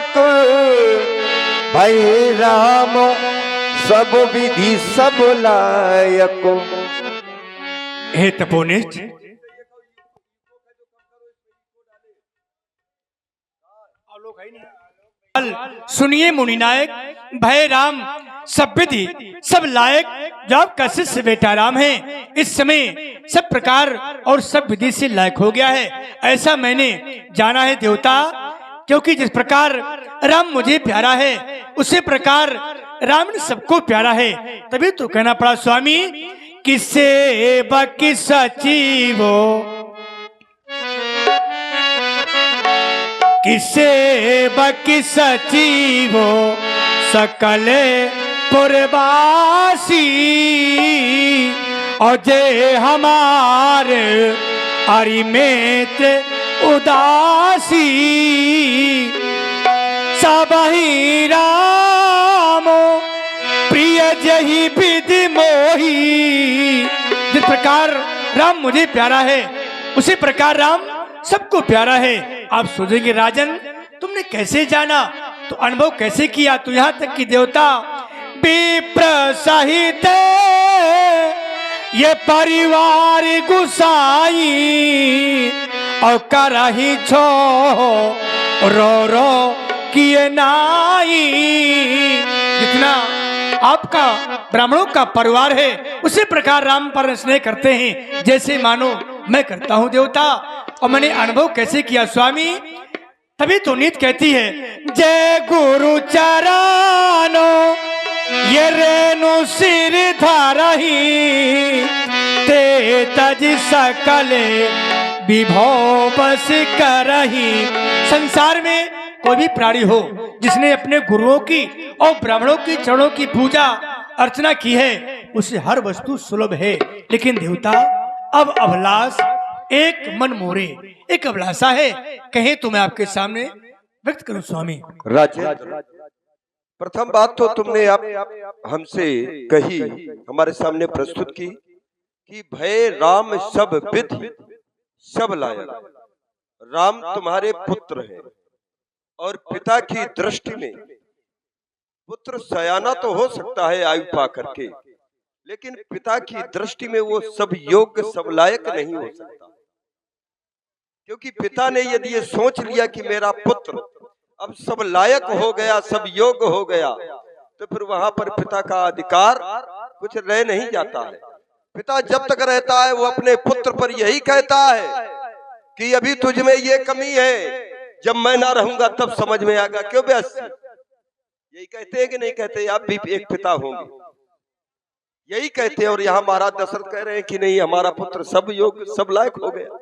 लायक, भय राम सब विधि सब लायक। हे तपोनिष्ठ, सुनिए मुनिनायक, भय राम सब विधि सब लायक, जो आपका शिष्य बेटा राम है इस समय सब प्रकार और सब विधि से लायक हो गया है, ऐसा मैंने जाना है देवता। क्योंकि जिस प्रकार राम मुझे प्यारा है उसी प्रकार राम ने सबको प्यारा है। तभी तो कहना पड़ा स्वामी, किसे बाकी सचिवो, किसे बाकी सचिवो सकल पुरवासी, और जे हमारे अरिमेत उदासी, सबही रामो प्रिय जही विधि मोही। जिस प्रकार राम मुझे प्यारा है उसी प्रकार राम सबको प्यारा है। आप सोचेंगे राजन तुमने कैसे जाना, तो अनुभव कैसे किया? तो यहाँ तक कि देवता विप्र सहित ये परिवार गुसाई, और करही छो रो रो किए नाई। जितना आपका ब्राह्मणों का परिवार है उसी प्रकार राम पर स्नेह करते हैं जैसे मानो मैं करता हूँ देवता। और मैंने अनुभव कैसे किया स्वामी? तभी तो नीत कहती है, जय गुरु चरानो ये रेणु सिर धारही, ते तज सकले विभो बस करही। संसार में कोई भी प्राणी हो जिसने अपने गुरुओं की और ब्राह्मणों की चरणों की पूजा अर्चना की है उसे हर वस्तु सुलभ है। लेकिन देवता अब अभिलाष एक मन मोरे, एक अभिलाषा है, कहें तो मैं आपके सामने व्यक्त करूं स्वामी। राजेंद्र, प्रथम बात तो तुमने आप हमसे कही, हमारे सामने प्रस्तुत की कि भय राम सब विधि सब लायक। राम तुम्हारे पुत्र हैं और पिता की दृष्टि में पुत्र सयाना तो हो सकता है आयु पा करके, लेकिन पिता की दृष्टि में वो सब योग्य सब लायक नहीं हो सकता। क्योंकि पिता ने यदि ये सोच लिया कि मेरा पुत्र अब सब लायक हो गया, सब योग्य हो गया, तो फिर वहां पर पिता का अधिकार कुछ रह नहीं जाता है। पिता जब तक रहता है वो अपने पुत्र पर यही कहता है कि अभी तुझ में ये कमी है, जब मैं ना रहूंगा तब समझ में आएगा। क्यों व्यास, यही कहते हैं कि नहीं कहते? आप भी एक पिता होंगे, यही कहते हैं। और यहाँ महाराज दशरथ कह रहे हैं कि नहीं, हमारा पुत्र सब योग्य सब लायक हो गया।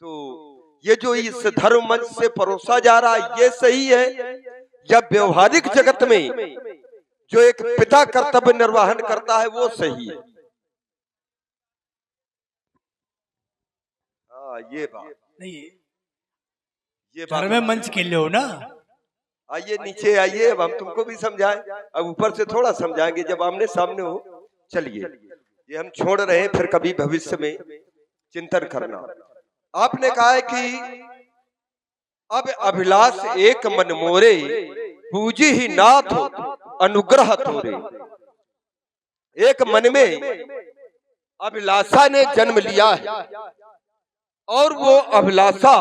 तो ये जो इस धर्म मंच से परोसा जा रहा है ये सही है, या व्यवहारिक जगत में जो एक पिता कर्तव्य निर्वहन करता है वो सही है? हाँ, ये बात नहीं, ये बात में मंच के लिए हो ना। आइए नीचे आइए, अब हम तुमको भी समझाएं, अब ऊपर से थोड़ा समझाएंगे जब आमने सामने हो। चलिए, ये हम छोड़ रहे हैं, फिर कभी भविष्य में चिंतन करना। आपने कहा है कि अब अभिलाष एक मन मोरे, पूजी ही नाथ अनुग्रह तोरे। एक मन में अभिलाषा ने जन्म लिया है और वो अभिलाषा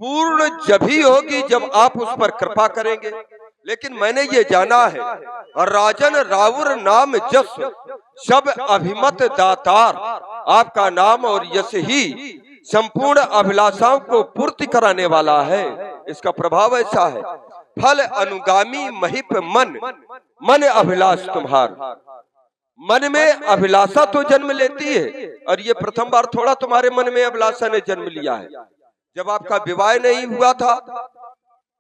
पूर्ण जब ही होगी जब आप उस पर कृपा करेंगे। लेकिन मैंने ये जाना है, राजन रावुर नाम जस सब अभिमत दातार, आपका नाम और यश ही संपूर्ण अभिलाषाओं को पूर्ति कराने वाला है। इसका प्रभाव ऐसा है, फल अनुगामी महिप मन, मन अभिलाष तुम्हार। मन में अभिलाषा तो जन्म लेती है, और ये प्रथम बार थोड़ा तुम्हारे मन में अभिलाषा ने जन्म लिया है। जब आपका विवाह नहीं हुआ था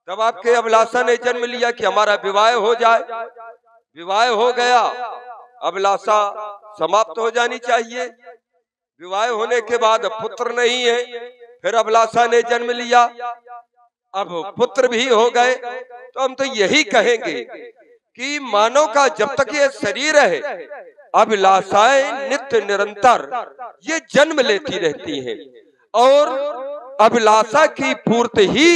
तब आपके अभिलाषा ने जन्म लिया कि हमारा विवाह हो जाए। विवाह हो गया, अभिलाषा समाप्त हो जानी चाहिए। विवाह होने के बाद पुत्र नहीं है, फिर अभिलाषा ने जन्म लिया, अब पुत्र भी हो गए। तो हम तो यही कहेंगे कि मानव का जब तक ये शरीर है, अभिलाषाएं नित्य निरंतर ये जन्म लेती रहती हैं, और अभिलाषा की पूर्ति ही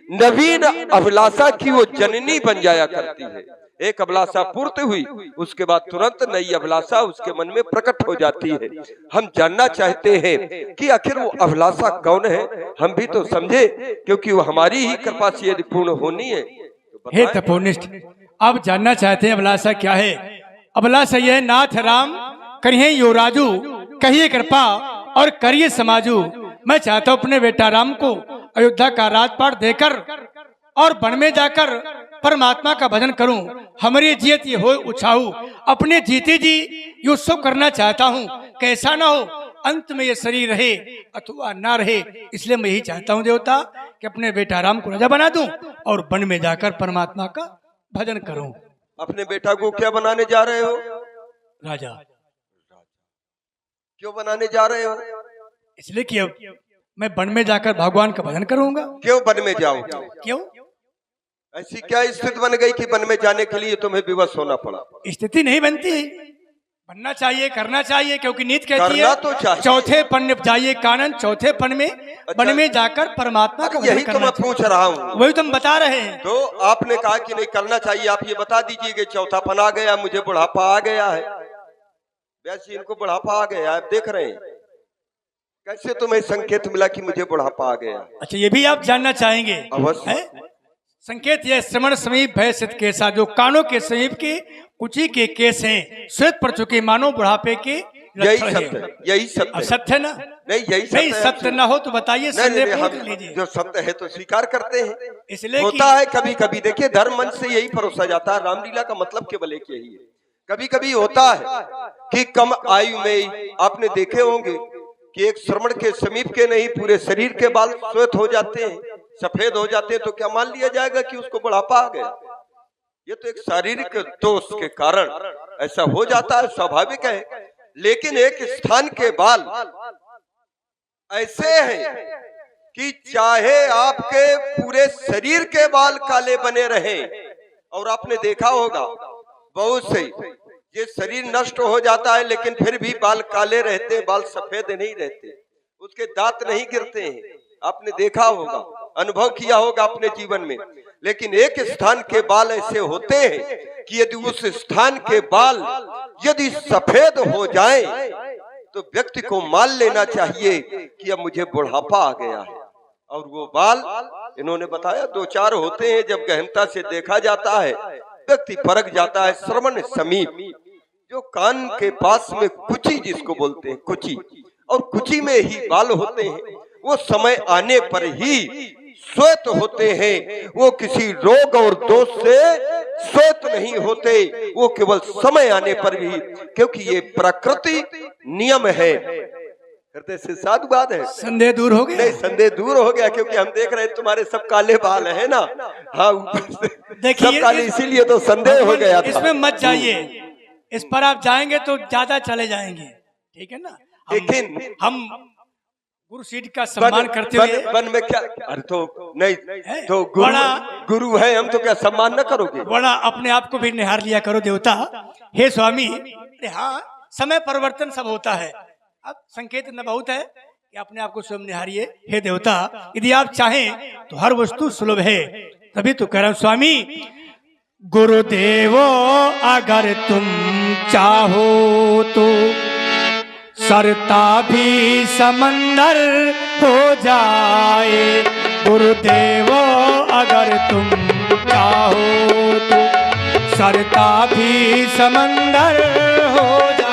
नवीन अभिलाषा की वो जननी बन जाया करती है। एक अभिलाषा पूर्ति हुई, उसके बाद तुरंत नई अभिलाषा उसके मन में प्रकट हो जाती है। हम जानना चाहते हैं कि आखिर वो अभिलाषा कौन है, हम भी तो समझे, क्योंकि वो हमारी ही कृपा से यदि पूर्ण होनी है। हे तपोनिष्ठ, आप जानना चाहते हैं अभिलाषा क्या है? अभिलाषा यह, नाथ राम करिए यो राजू, कहिए कृपा और करिए समाजू। मैं चाहता हूँ अपने बेटा राम को अयोध्या का राजपाट देकर और वन में जाकर परमात्मा का भजन करूं। हमारी जीत ये हो उछाऊ, अपने जीते जी ये सब करना चाहता हूं। कैसा ना हो, अंत में ये शरीर रहे अथवा ना रहे, इसलिए मैं यही चाहता हूं देवता कि अपने बेटा राम को राजा बना दूं और वन में जाकर परमात्मा का भजन करूं। अपने बेटा को क्या बनाने जा रहे हो? राजा। क्यों बनाने जा रहे हो? इसलिए कि अब मैं वन में जाकर भगवान का भजन करूंगा। क्यों वन में जाओ? क्यों? ऐसी क्या स्थिति बन गई कि वन में जाने के लिए तुम्हें विवश होना पड़ा? स्थिति नहीं बनती है, बनना चाहिए, करना चाहिए, क्योंकि नीति कहती करना है तो चाहिए। चौथे पन में जाइए कानन, चौथे पन में वन में जाकर परमात्मा का भजन यही तो करना मैं पूछ रहा हूँ। चाहिए। वही तो हम बता रहे हैं। तो आपने कहा कि नहीं करना चाहिए, आप ये बता दीजिए कि चौथा पन आ गया, मुझे बुढ़ापा आ गया है। वैसे इनको बुढ़ापा आ गया, आप देख रहे हैं। कैसे तुम्हें संकेत मिला कि मुझे बुढ़ापा आ गया? अच्छा, ये भी आप जानना चाहेंगे? अवश्य। है? संकेत यह, श्रवण समीप भय सित केसा, जो कानों के समीप के कुची के केस हैं, श्वेत पड़ चुके मानो बुढ़ापे के यही लक्षण सत्य हैं। है, यही सत्य अब है। सत्य है ना? नहीं, यही नहीं, सत्य सत्य ना हो तो बताइए, नहीं, संदेह नहीं, पूछ हम लीजिए। जो सत्य है तो स्वीकार करते हैं। इसलिए होता है कभी कभी, देखिए धर्म मंच से यही परोसा जाता है। रामलीला का मतलब केवल एक यही है। कभी कभी होता है कि कम आयु में आपने देखे होंगे कि एक श्रवण के समीप के नहीं, पूरे शरीर के बाल श्वेत हो जाते हैं, सफेद हो जाते हैं, तो क्या मान लिया जाएगा कि उसको बुढ़ापा आ गया? ये तो एक शारीरिक दोष के कारण ऐसा हो जाता है, स्वाभाविक है। लेकिन एक स्थान के बाल ऐसे हैं कि चाहे आपके पूरे शरीर के बाल काले बने रहे, और आपने देखा होगा बहुत से ये शरीर नष्ट हो जाता है लेकिन फिर भी बाल काले रहते, बाल सफेद नहीं रहते, उसके दांत नहीं गिरते हैं। आपने देखा होगा, अनुभव किया होगा अपने जीवन में। लेकिन एक स्थान के बाल ऐसे होते हैं कि यदि उस स्थान के बाल यदि सफेद हो जाए तो व्यक्ति को मान लेना चाहिए कि अब मुझे बुढ़ापा आ गया है। और वो बाल इन्होंने बताया 2-4 होते हैं, जब गहनता से देखा जाता है व्यक्ति परख जाता है। श्रवण समीप, जो कान के पास में कुची जिसको बोलते हैं, कुची, और कुची में ही बाल होते हैं, वो समय आने पर ही श्वेत होते हैं। वो किसी रोग और दोष से श्वेत नहीं होते, वो केवल समय आने पर भी, क्योंकि ये प्रकृति नियम है। हृदय से साधुवाद है। संदेह दूर हो गया? नहीं, संदेह दूर हो गया, क्योंकि हम देख रहे हैं तुम्हारे सब काले बाल है ना। हाँ, देखिए सब काले, इसीलिए तो संदेह हो गया था। इसमें मत जाइए, इस पर आप जाएंगे तो ज्यादा चले जाएंगे, ठीक है ना? लेकिन हम गुरु सीट का सम्मान करते हुए वन में क्या, अरे तो नहीं तो गुरु है हम, तो क्या सम्मान न करोगे? बड़ा अपने आप को भी निहार लिया करो देवता। हे स्वामी, हाँ, समय परिवर्तन सब होता है। अब संकेत न बहुत है कि अपने आप को स्वयं निहारिए। हे देवता, यदि आप चाहें तो हर वस्तु सुलभ है, तभी तो कह रहा हूं स्वामी, गुरुदेवो अगर तुम चाहो तो सरता भी समंदर हो जाए। गुरुदेवो अगर तुम चाहो तो सरता भी समंदर हो जाए।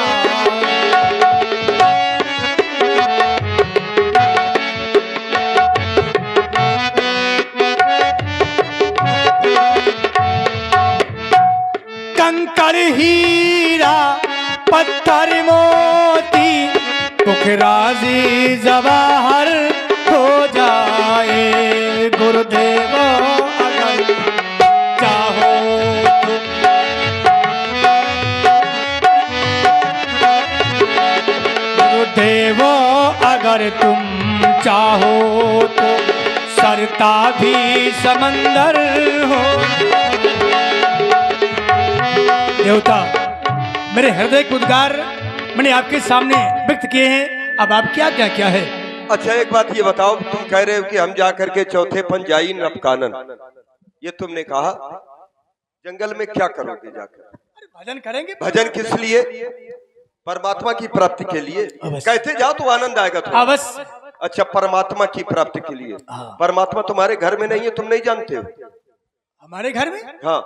कंकड़ हीरा पत्थर मोती पुखराजी जवाहर हो जाए। गुरुदेव अगर चाहो तो गुरुदेव अगर तुम चाहो तो सरता भी समंदर हो। देवता, मेरे हृदय के उद्गार मैंने आपके सामने व्यक्त किए हैं, अब आप क्या क्या है अच्छा एक बात ये बताओ, तुम कह रहे हो कि हम जाकर के चौथे पन जाई नपकानन, ये तुमने कहा, जंगल में क्या करोगे जाकर? भजन करेंगे। भजन किस लिए? परमात्मा की प्राप्ति के लिए। कहते जाओ तो आनंद आएगा तुम्हें। अवश्य। अच्छा, परमात्मा की प्राप्ति के लिए। परमात्मा तुम्हारे घर में नहीं है, तुम नहीं जानते हो? हमारे घर में? हाँ,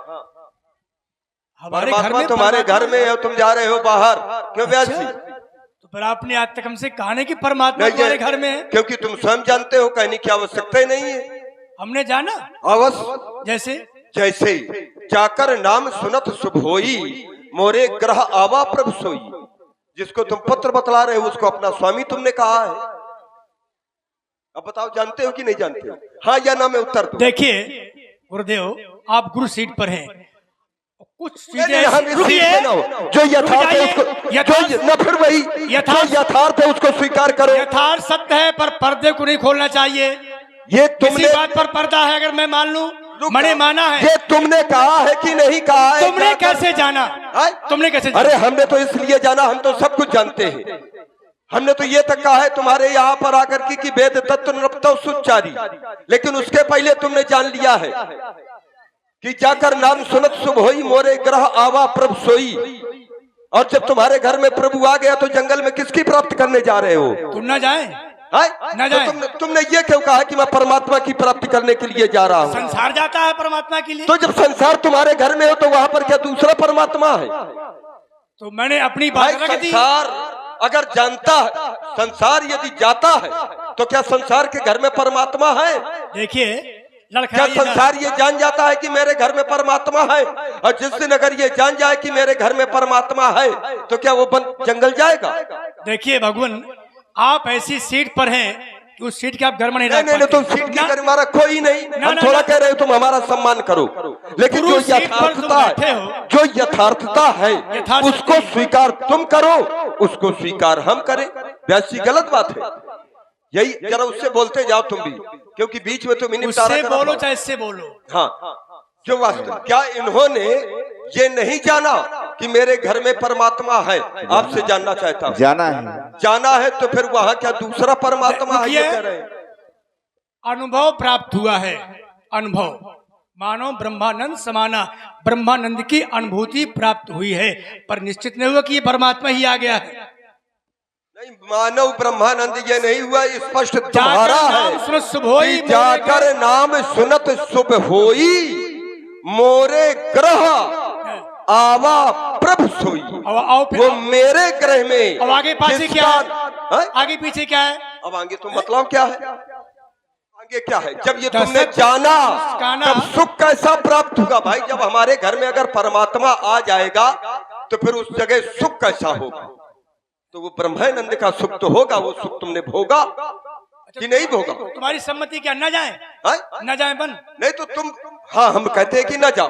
हमारे परमात्मा तुम्हारे घर में है, तुम जा रहे हो बाहर, क्यों व्यास जी? तो फिर आपने आज तक हमसे कहा नहीं कि परमात्मा तुम्हारे घर में है? क्योंकि तुम स्वयं जानते हो, कहने की आवश्यकता ही नहीं है। हमने जाना अवश्य। जैसे जैसे जाकर नाम सुनत शुभ होई, मोरे ग्रह आवा प्रभु सोई। जिसको तुम पत्र बतला रहे हो उसको अपना स्वामी तुमने कहा है। अब बताओ, जानते हो कि नहीं जानते हो? हाँ या ना में उत्तर दो। देखिए गुरुदेव, आप गुरु सीट पर हैं, कुछ चीजें जो यथार्थ है उसको, जो न फिर वही यथार्थ है उसको स्वीकार करो। यथार्थ सत्य है, पर पर्दे को नहीं खोलना चाहिए। ये तुमने बात पर पर्दा है, अगर मैं मान लूं, मैंने माना है। ये तुमने कहा है कि नहीं कहा है? तुमने कैसे जाना? तुमने कैसे जाना? अरे हमने तो इसलिए जाना, हम तो सब कुछ जानते हैं। हमने तो ये तक कहा है तुम्हारे यहाँ पर आकर की कि वेद तत्व नृपतो सुचारी, लेकिन उसके पहले तुमने जान लिया है कि जाकर नाम सुनत शुभ होई, मोरे ग्रह आवा प्रभु सोई। और जब तुम्हारे घर में प्रभु आ गया तो जंगल में किसकी प्राप्त करने जा रहे हो? तुम ना जाए न जाए। तो तुमने ये क्यों कहा कि मैं परमात्मा की प्राप्ति करने के लिए जा रहा हूँ? संसार जाता है परमात्मा के लिए। तो जब संसार तुम्हारे घर में हो तो वहां पर क्या दूसरा परमात्मा है? तो मैंने अपनी बात रख दी। संसार अगर जानता है, संसार यदि जाता है तो क्या संसार के घर में परमात्मा है? देखिए, क्या संसार ये जान जाता है कि मेरे घर में परमात्मा है? और जिस दिन अगर ये जान जाए कि मेरे घर में परमात्मा है तो क्या वो जंगल जाएगा? देखिए भगवान, आप ऐसी सीट पर हैं कि उस सीट के आप घर में नहीं, तुम सीट की गरिमा रखो ही नहीं। हम थोड़ा कह रहे हो तुम हमारा सम्मान करो, लेकिन जो यथार्थता है उसको स्वीकार तुम करो, उसको स्वीकार हम करें। वैसी गलत बात है। यही जरा उससे बोलते जाओ तुम भी, क्योंकि बीच में तुम उससे बोलो चाहे इससे बोलो। हाँ, जो वास्तव क्या इन्होंने ये नहीं जाना कि मेरे घर में परमात्मा है? आपसे जानना चाहता हूँ। जाना है तो फिर वहां क्या दूसरा परमात्मा है? ये कह रहे हैं। अनुभव प्राप्त हुआ है, अनुभव मानो ब्रह्मानंद समाना, ब्रह्मानंद की अनुभूति प्राप्त हुई है, पर निश्चित नहीं हुआ कि ये परमात्मा ही आ गया है। नहीं, मानव ब्रह्मानंद ये नहीं हुआ, स्पष्ट तुम्हारा है। जाकर नाम सुनत शुभ होई, मोरे ग्रह आवा प्रभु सोई। वो मेरे ग्रह में। अब आगे पीछे क्या है? आगे पीछे क्या है? अब आगे तो मतलब क्या है? आगे क्या है? जब ये तुमने जाना तब सुख कैसा प्राप्त होगा? भाई, जब हमारे घर में अगर परमात्मा आ जाएगा तो फिर उस जगह सुख कैसा होगा? तो वो ब्रह्मानंद का सुख तो होगा। वो सुख तुमने भोगा कि नहीं भोगा? तुम्हारी सम्मति क्या? न जाए? न जाए बन? नहीं तो तुम, हाँ, हम कहते हैं कि न जाओ,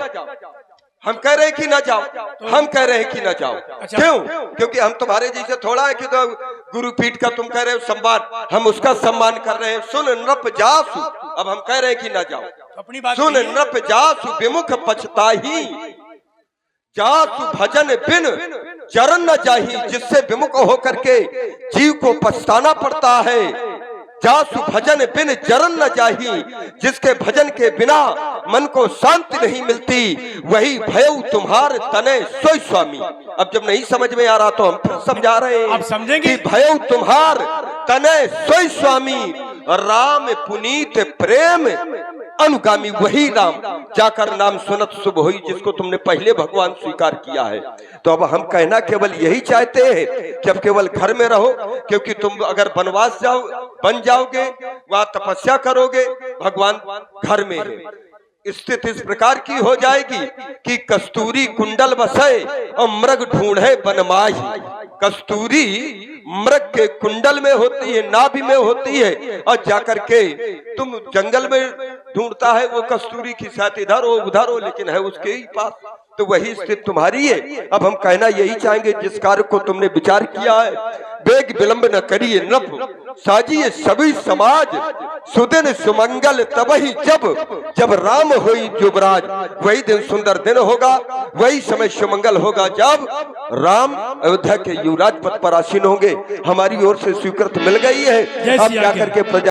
हम कह रहे हैं कि न जाओ, हम कह रहे हैं कि न जाओ। क्यों? क्योंकि हम तुम्हारे जैसे थोड़ा है कि तो गुरुपीठ का तुम कह रहे हो सम्मान, हम उसका सम्मान कर रहे हैं। सुन नृप जासु, अब हम कह रहे हैं कि न जाओ। अपनी बात सुन नृप जासु विमुख पछताही, जासु भजन बिन चरण न जाही। जिससे विमुख होकर के जीव को पछताना पड़ता है। जासु भजन बिन चरण न जाही, जिसके भजन के बिना मन को शांति नहीं मिलती, वही भयउ तुम्हार तने सोई स्वामी। अब जब नहीं समझ में आ रहा तो हम फिर समझा रहे हैं। आप समझेंगे कि भयउ तुम्हार तने सोई स्वामी, राम पुनीत प्रेम अनुगामी वही राम। जाकर नाम सुनत शुभ हुई, जिसको तुमने पहले भगवान स्वीकार किया है। तो अब हम कहना केवल यही चाहते हैं कि अब केवल घर में रहो, क्योंकि तुम अगर वनवास बन जाओगे, वहां तपस्या करोगे, भगवान घर में है। स्थिति इस प्रकार की हो जाएगी कि कस्तूरी कुंडल बसे और मृग ढूंढे बनमाही। कस्तूरी मृग के कुंडल में होती है, नाभि में होती है, और जाकर के तुम जंगल में ढूंढता है वो कस्तूरी की साथ इधर हो उधर हो, लेकिन है उसके ही पास। तो वही स्थिति तुम्हारी है। अब हम कहना यही चाहेंगे, जिस कार्य को तुमने विचार किया है वेग विलंब न करिए नभ, साजिए सभी समाज, सुदिन सुमंगल तबही जब राम होई युवराज। वही दिन सुंदर दिन होगा, वही समय सुमंगल होगा जब राम अयोध्या के युवराज पद पर आसीन होंगे। हमारी ओर से स्वीकृत मिल गई है। अब जाकर के प्रजा